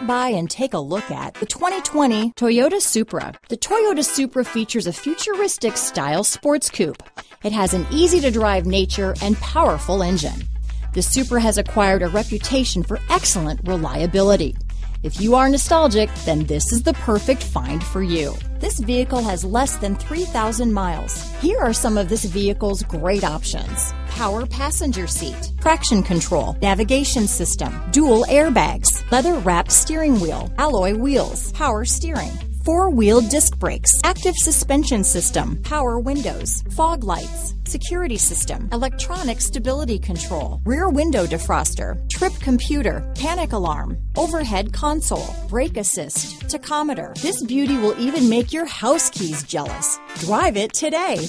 Stop by and take a look at the 2020 Toyota Supra. The Toyota Supra features a futuristic style sports coupe. It has an easy-to-drive nature and powerful engine. The Supra has acquired a reputation for excellent reliability. If you are nostalgic, then this is the perfect find for you. This vehicle has less than 3,000 miles. Here are some of this vehicle's great options: power passenger seat, traction control, navigation system, dual airbags, leather-wrapped steering wheel, alloy wheels, power steering, four-wheel disc brakes, active suspension system, power windows, fog lights, security system, electronic stability control, rear window defroster, trip computer, panic alarm, overhead console, brake assist, tachometer. This beauty will even make your house keys jealous. Drive it today.